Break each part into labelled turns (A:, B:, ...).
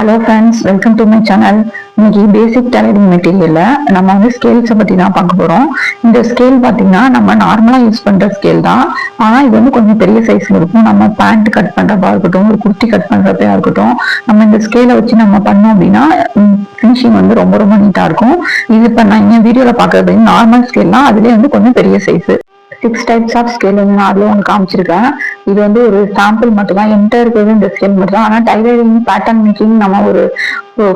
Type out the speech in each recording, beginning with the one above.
A: Hello friends, welcome to my channel. இன்னைக்கு பேசிக் tailoring மெட்டீரியல்ல நம்ம வந்து ஸ்கேல்ஸை பற்றி தான் பார்க்க போகிறோம். இந்த ஸ்கேல் பார்த்தீங்கன்னா நம்ம நார்மலாக யூஸ் பண்ணுற ஸ்கேல் தான். ஆனால் இது வந்து கொஞ்சம் பெரிய சைஸில் இருக்கும். நம்ம பேண்ட் கட் பண்ணுறப்பா இருக்கட்டும், ஒரு குர்த்தி கட் பண்ணுறப்பா இருக்கட்டும், நம்ம இந்த ஸ்கேலை வச்சு நம்ம பண்ணோம் அப்படின்னா ஃபினிஷிங் வந்து ரொம்ப ரொம்ப நீட்டாக இருக்கும். இது இப்போ நான் இங்கே வீடியோவில் பார்க்குறது நார்மல் ஸ்கேல்னா அதுலேயே வந்து கொஞ்சம் பெரிய சைஸு. 6 டைப்ஸ் ஆஃப் ஸ்கேல் வந்து நான் அதில் உங்களுக்கு காமிச்சிருக்கேன். இது வந்து ஒரு சாம்பிள் மட்டும் தான், என்கிட்ட இருக்கிறது இந்த ஸ்கேல் மட்டும் தான். ஆனால் டைலரிங் பேட்டர்ன் மேக்கிங் நம்ம ஒரு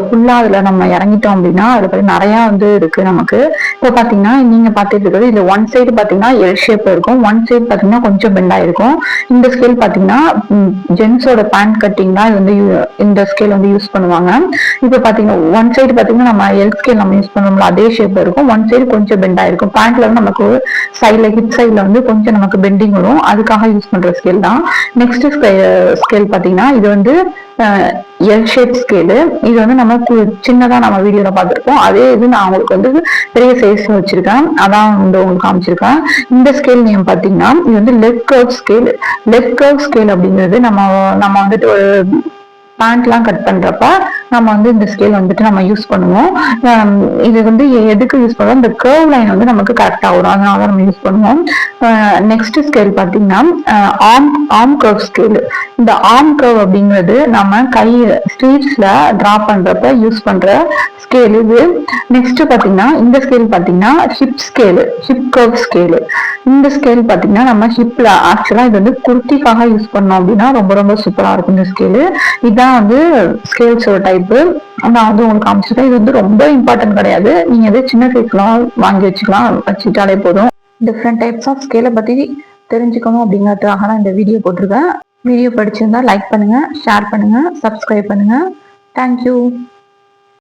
A: ஃபுல்லா அதுல நம்ம இறங்கிட்டோம் அப்படின்னா அது பத்தி நிறைய வந்து இருக்கு நமக்கு. இப்போ பாத்தீங்கன்னா நீங்க பாத்துட்டு இருக்கிறது இதுல ஒன் சைடு பாத்தீங்கன்னா எல் ஷேப் இருக்கும், ஒன் சைடு பாத்தீங்கன்னா கொஞ்சம் பெண்டா இருக்கும். இந்த ஸ்கேல் பாத்தீங்கன்னா ஜென்ஸோட பேண்ட் கட்டிங் தான் இது வந்து இந்த ஸ்கேல் வந்து யூஸ் பண்ணுவாங்க. இப்போ பாத்தீங்கன்னா ஒன் சைடு பாத்தீங்கன்னா நம்ம எல் ஸ்கேல் நம்ம யூஸ் பண்ணுவோம்ல அதே ஷேப் இருக்கும், ஒன் சைடு கொஞ்சம் பெண்டா இருக்கும். பேண்ட்ல வந்து நமக்கு சைட்ல ஹிப் சைட்ல வந்து கொஞ்சம் நமக்கு பெண்டிங் வரும், அதுக்காக யூஸ் பண்ற ஸ்கேல் தான். நெக்ஸ்ட் ஸ்கேல் பாத்தீங்கன்னா இது வந்து எல் ஷேப் ஸ்கேலு. இது வந்து நம்ம சின்னதா நம்ம வீடியோல பார்த்துருப்போம், அதே இது நான் உங்களுக்கு வந்து பெரிய சைஸ் வச்சிருக்கேன், அதான் வந்து உங்களுக்கு காமிச்சிருக்கேன். இந்த ஸ்கேல் நீங்க பாத்தீங்கன்னா இது வந்து leg curve scale. Leg curve scale அப்படிங்கிறது நம்ம வந்துட்டு ஒரு பேண்ட் எல்லாம் கட் பண்றப்ப நம்ம வந்து இந்த ஸ்கேல் வந்துட்டு நம்ம யூஸ் பண்ணுவோம். இது வந்து எதுக்கு யூஸ் பண்ணுவோம், இந்த கர்வ் லைன் வந்து நமக்கு கரெக்டா வரும், அதனால நம்ம யூஸ் பண்ணுவோம். நெக்ஸ்ட் ஸ்கேல் பாத்தீங்கன்னா ஆர்ம் கர்வ் ஸ்கேல். இந்த ஆர்ம் கர்வ் அப்படிங்கிறது நம்ம கை ஸ்லீவ்ஸ்ல டிரா பண்றப்ப யூஸ் பண்ற ஸ்கேல் இது. நெக்ஸ்ட் பாத்தீங்கன்னா இந்த ஸ்கேல் பாத்தீங்கன்னா hip scale, hip curve scale. இந்த ஸ்கேல் பாத்தீங்கன்னா நம்ம ஹிப்ல ஆக்சுவலா இது வந்து குர்த்திக்காக யூஸ் பண்ணோம் அப்படின்னா ரொம்ப ரொம்ப சூப்பரா இருக்கும் இந்த ஸ்கேலு. இதான் வந்து ஸ்கேல்ஸோட டைப்பு. நான் வந்து உங்களுக்கு காமிச்சிருக்கேன். இது வந்து ரொம்ப இம்பார்ட்டன்ட் கிடையாது, நீங்க எது சின்ன சைஸ்லாம் வாங்கி வச்சுட்டாலே போதும். டிஃப்ரெண்ட் டைப்ஸ் ஆஃப் ஸ்கேலை பத்தி தெரிஞ்சுக்கணும் அப்படிங்கிறதுக்காக நான் இந்த வீடியோ போட்டிருக்கேன். வீடியோ பிடிச்சிருந்தா லைக் பண்ணுங்க, ஷேர் பண்ணுங்க, சப்ஸ்கிரைப் பண்ணுங்க. தேங்க்யூ.